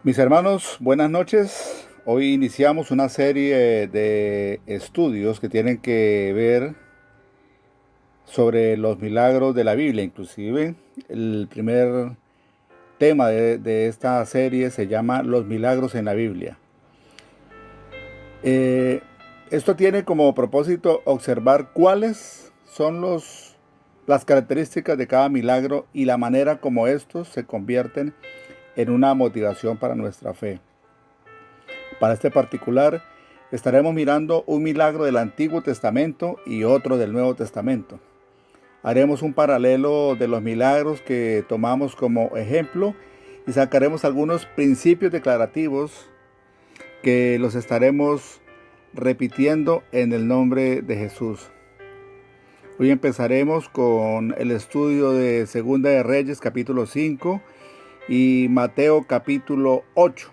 Mis hermanos, buenas noches. Hoy iniciamos una serie de estudios que tienen que ver sobre los milagros de la Biblia. Inclusive, el primer tema de esta serie se llama Los milagros en la Biblia. Eh, Esto tiene como propósito observar cuáles son las características de cada milagro y la manera como estos se convierten en una motivación para nuestra fe. Para este particular, estaremos mirando un milagro del Antiguo Testamento y otro del Nuevo Testamento. Haremos un paralelo de los milagros que tomamos como ejemplo y sacaremos algunos principios declarativos que los estaremos repitiendo en el nombre de Jesús. Hoy empezaremos con el estudio de Segunda de Reyes capítulo 5 y Mateo capítulo 8.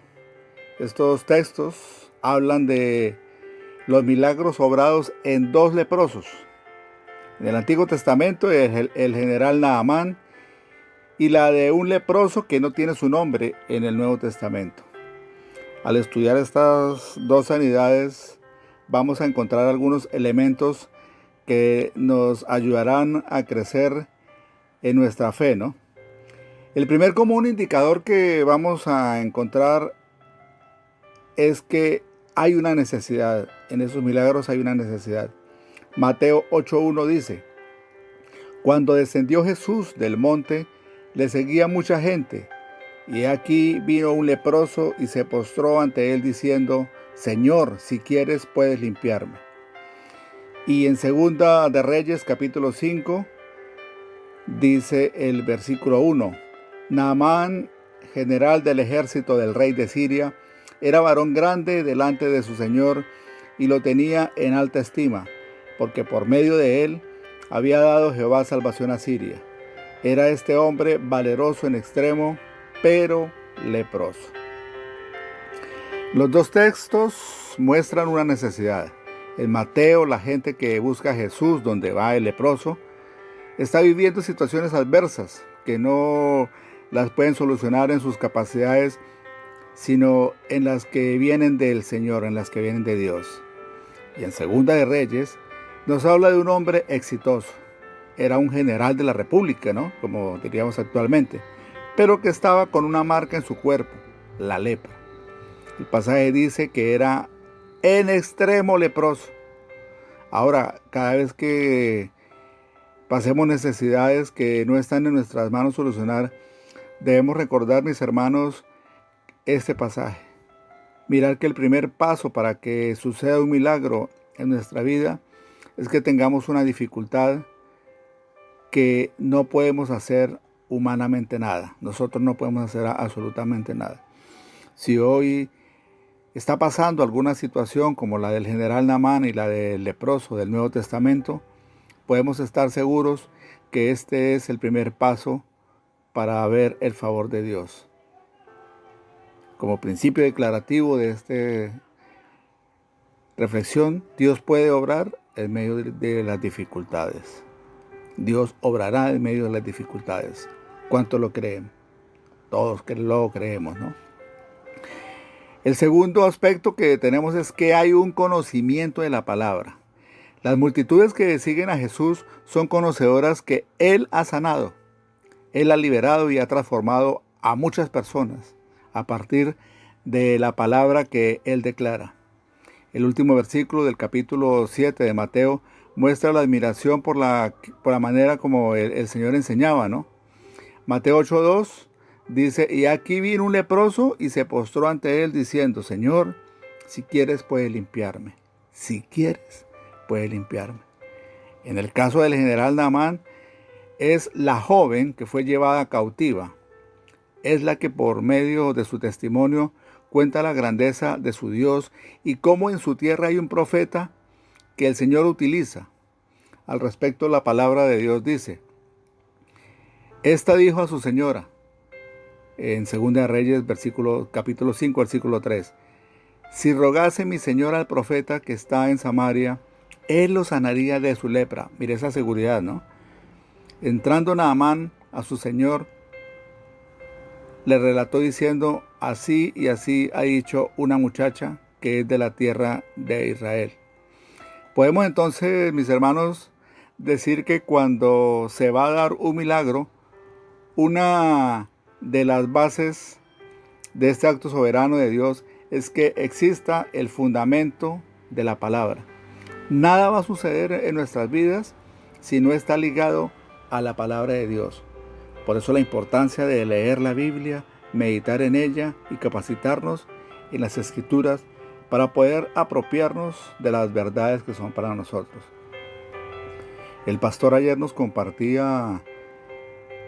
Estos textos hablan de los milagros obrados en dos leprosos. En el Antiguo Testamento, el general Naamán, y la de un leproso que no tiene su nombre en el Nuevo Testamento. Al estudiar estas dos sanidades, vamos a encontrar algunos elementos que nos ayudarán a crecer en nuestra fe, ¿no? El primer común indicador que vamos a encontrar es que hay una necesidad. En esos milagros hay una necesidad. Mateo 8:1 dice: Cuando descendió Jesús del monte, le seguía mucha gente, y aquí vino un leproso y se postró ante él diciendo: Señor, si quieres puedes limpiarme. Y en Segunda de Reyes capítulo 5 dice el versículo 1: Naamán, general del ejército del rey de Siria, era varón grande delante de su señor y lo tenía en alta estima, porque por medio de él había dado Jehová salvación a Siria. Era este hombre valeroso en extremo, pero leproso. Los dos textos muestran una necesidad. En Mateo, la gente que busca a Jesús donde va el leproso está viviendo situaciones adversas que no las pueden solucionar en sus capacidades, sino en las que vienen del Señor, en las que vienen de Dios. Y en Segunda de Reyes nos habla de un hombre exitoso. Era un general de la República, ¿no? Como diríamos actualmente, pero que estaba con una marca en su cuerpo, la lepra. El pasaje dice que era en extremo leproso. Ahora, cada vez que pasemos necesidades que no están en nuestras manos solucionar, debemos recordar, mis hermanos, este pasaje. Mirar que el primer paso para que suceda un milagro en nuestra vida es que tengamos una dificultad que no podemos hacer humanamente nada. Nosotros no podemos hacer absolutamente nada. Si hoy está pasando alguna situación como la del general Naamán y la del leproso del Nuevo Testamento, podemos estar seguros que este es el primer paso para ver el favor de Dios. Como principio declarativo de esta reflexión, Dios puede obrar en medio de las dificultades. Dios obrará en medio de las dificultades. ¿Cuánto lo creen? Todos que lo creemos, ¿no? El segundo aspecto que tenemos es que hay un conocimiento de la palabra. Las multitudes que siguen a Jesús son conocedoras que Él ha sanado. Él ha liberado y ha transformado a muchas personas a partir de la palabra que Él declara. El último versículo del capítulo 7 de Mateo muestra la admiración por la manera como el Señor enseñaba, ¿no? Mateo 8:2 dice: Y aquí vino un leproso y se postró ante él diciendo: Señor, si quieres puedes limpiarme. Si quieres puedes limpiarme. En el caso del general Naamán, es la joven que fue llevada cautiva. Es la que por medio de su testimonio cuenta la grandeza de su Dios y cómo en su tierra hay un profeta que el Señor utiliza. Al respecto, la palabra de Dios dice: Esta dijo a su señora, en Segunda de Reyes, capítulo 5, versículo 3, si rogase mi señora al profeta que está en Samaria, él lo sanaría de su lepra. Mire esa seguridad, ¿no? Entrando Naamán a su señor, le relató diciendo: así y así ha dicho una muchacha que es de la tierra de Israel. Podemos entonces, mis hermanos, decir que cuando se va a dar un milagro, una de las bases de este acto soberano de Dios es que exista el fundamento de la palabra. Nada va a suceder en nuestras vidas si no está ligado a la palabra de Dios. Por eso la importancia de leer la Biblia, meditar en ella y capacitarnos en las Escrituras para poder apropiarnos de las verdades que son para nosotros. El pastor ayer nos compartía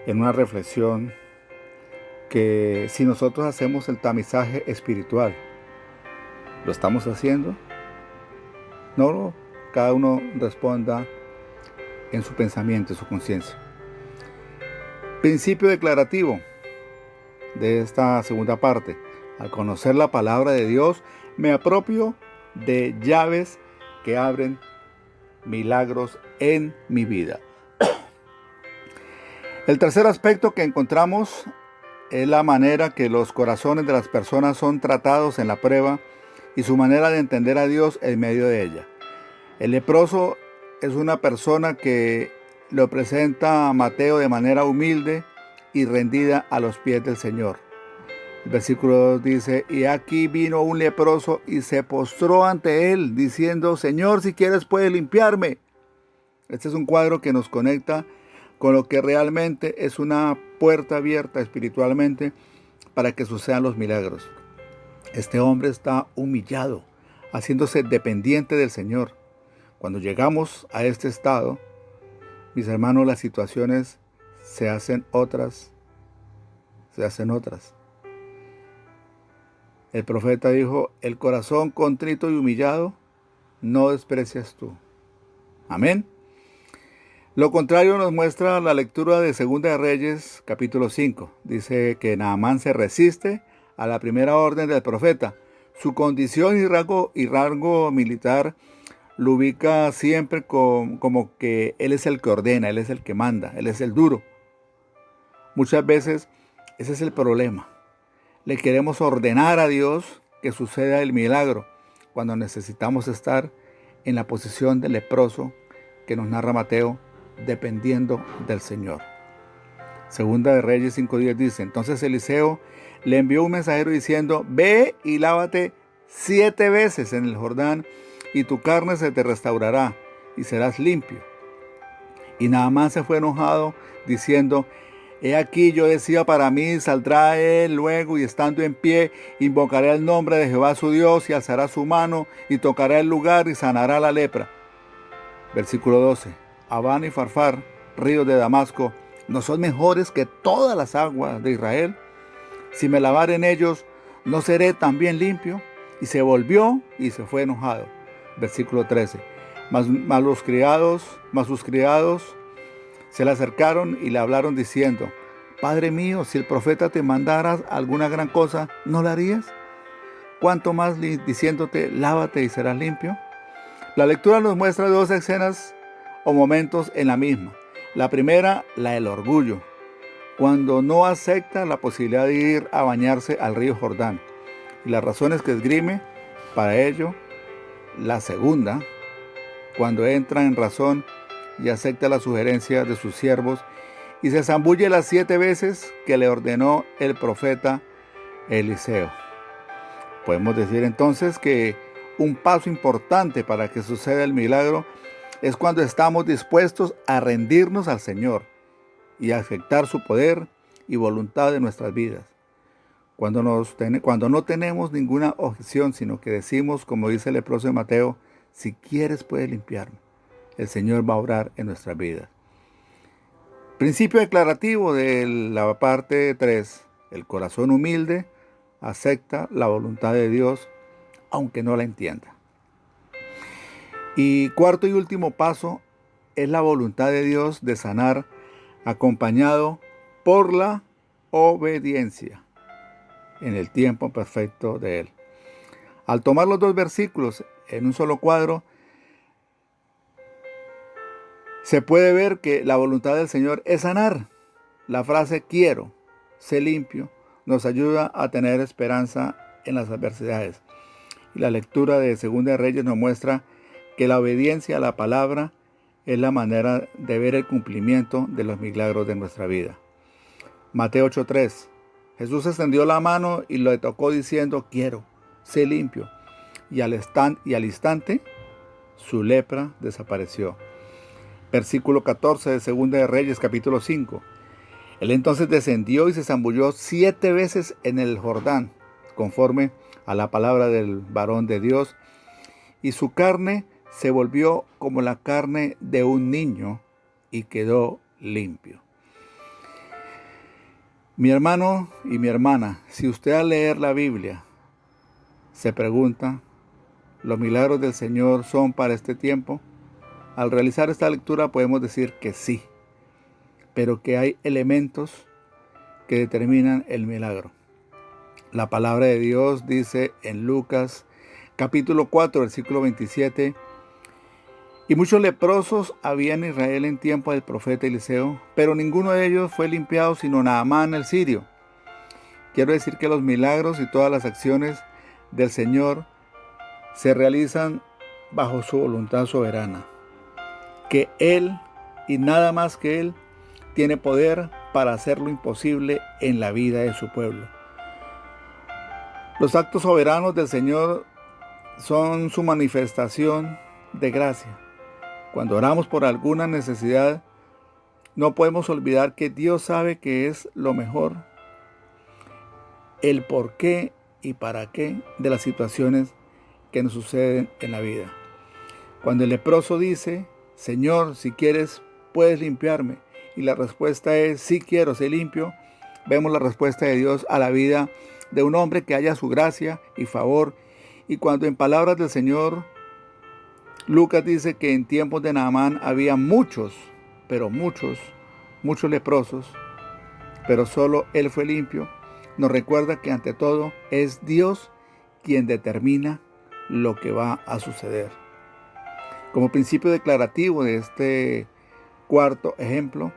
en una reflexión que si nosotros hacemos el tamizaje espiritual, ¿lo estamos haciendo? No, cada uno responda en su pensamiento, en su conciencia. Principio declarativo de esta segunda parte. Al conocer la palabra de Dios, me apropio de llaves que abren milagros en mi vida. El tercer aspecto que encontramos es la manera que los corazones de las personas son tratados en la prueba y su manera de entender a Dios en medio de ella. El leproso es una persona que lo presenta a Mateo de manera humilde y rendida a los pies del Señor. El versículo 2 dice: y aquí vino un leproso y se postró ante él, diciendo: Señor, si quieres puedes limpiarme. Este es un cuadro que nos conecta con lo que realmente es una puerta abierta espiritualmente para que sucedan los milagros. Este hombre está humillado, haciéndose dependiente del Señor. Cuando llegamos a este estado, mis hermanos, las situaciones se hacen otras. El profeta dijo: el corazón contrito y humillado no desprecias tú. Amén. Lo contrario nos muestra la lectura de Segunda de Reyes, capítulo 5. Dice que Naamán se resiste a la primera orden del profeta. Su condición y rango militar lo ubica siempre como que él es el que ordena, él es el que manda, él es el duro. Muchas veces ese es el problema. Le queremos ordenar a Dios que suceda el milagro cuando necesitamos estar en la posición del leproso que nos narra Mateo, dependiendo del Señor. Segunda de Reyes 5:10 dice: entonces Eliseo le envió un mensajero diciendo: ve y lávate 7 veces en el Jordán y tu carne se te restaurará y serás limpio. Y Naamán se fue enojado diciendo: he aquí yo decía para mí, saldrá él luego y estando en pie, invocará el nombre de Jehová su Dios y alzará su mano y tocará el lugar y sanará la lepra. Versículo 12. Abán y Farfar, ríos de Damasco, ¿no son mejores que todas las aguas de Israel? Si me lavare en ellos, ¿no seré también limpio? Y se volvió y se fue enojado. Versículo 13. Mas sus criados se le acercaron y le hablaron diciendo: Padre mío, si el profeta te mandara alguna gran cosa, ¿no la harías? ¿Cuánto más diciéndote: lávate y serás limpio? La lectura nos muestra 2 escenas o momentos en la misma. La primera, la del orgullo, cuando no acepta la posibilidad de ir a bañarse al río Jordán, y las razones que esgrime para ello. La segunda, cuando entra en razón y acepta la sugerencia de sus siervos y se zambulle las 7 veces que le ordenó el profeta Eliseo. Podemos decir entonces que un paso importante para que suceda el milagro es cuando estamos dispuestos a rendirnos al Señor y a aceptar su poder y voluntad en nuestras vidas. Cuando no tenemos ninguna objeción, sino que decimos, como dice el leproso de Mateo: si quieres puedes limpiarme. El Señor va a obrar en nuestras vidas. Principio declarativo de la parte 3. El corazón humilde acepta la voluntad de Dios, aunque no la entienda. Y cuarto y último paso es la voluntad de Dios de sanar, acompañado por la obediencia en el tiempo perfecto de Él. Al tomar los 2 versículos en un solo cuadro, se puede ver que la voluntad del Señor es sanar. La frase quiero, sé limpio, nos ayuda a tener esperanza en las adversidades. Y la lectura de Segunda de Reyes nos muestra que la obediencia a la palabra es la manera de ver el cumplimiento de los milagros de nuestra vida. Mateo 8:3. Jesús extendió la mano y lo tocó diciendo: quiero, sé limpio. Y al instante su lepra desapareció. Versículo 14 de Segunda de Reyes, capítulo 5. Él entonces descendió y se zambulló 7 veces en el Jordán, conforme a la palabra del varón de Dios, y su carne se volvió como la carne de un niño y quedó limpio. Mi hermano y mi hermana, si usted al leer la Biblia se pregunta, ¿los milagros del Señor son para este tiempo? Al realizar esta lectura podemos decir que sí, pero que hay elementos que determinan el milagro. La palabra de Dios dice en Lucas capítulo 4, versículo 27, y muchos leprosos había en Israel en tiempo del profeta Eliseo, pero ninguno de ellos fue limpiado sino Naamán el sirio. Quiero decir que los milagros y todas las acciones del Señor se realizan bajo su voluntad soberana, que Él y nada más que Él tiene poder para hacer lo imposible en la vida de su pueblo. Los actos soberanos del Señor son su manifestación de gracia. Cuando oramos por alguna necesidad, no podemos olvidar que Dios sabe que es lo mejor, el por qué y para qué de las situaciones que nos suceden en la vida. Cuando el leproso dice: Señor, si quieres, puedes limpiarme, y la respuesta es: sí quiero, sé limpio, vemos la respuesta de Dios a la vida de un hombre que haya su gracia y favor. Y cuando en palabras del Señor, Lucas dice que en tiempos de Naamán había muchos leprosos, pero solo él fue limpio, nos recuerda que ante todo es Dios quien determina lo que va a suceder. Como principio declarativo de este cuarto ejemplo,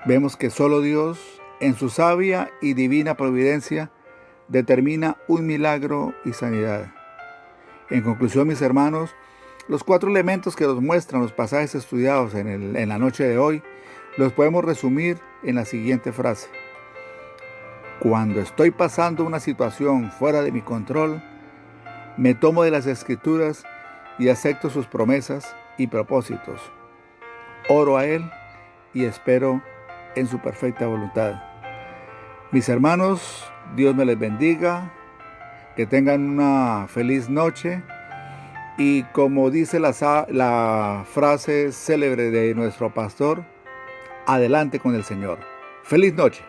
vemos que solo Dios, en su sabia y divina providencia, determina un milagro y sanidad. En conclusión, mis hermanos, los 4 elementos que nos muestran los pasajes estudiados en la noche de hoy, los podemos resumir en la siguiente frase: cuando estoy pasando una situación fuera de mi control, me tomo de las Escrituras y acepto sus promesas y propósitos. Oro a Él y espero en su perfecta voluntad. Mis hermanos, Dios me les bendiga, que tengan una feliz noche y, como dice la frase célebre de nuestro pastor, adelante con el Señor. ¡Feliz noche!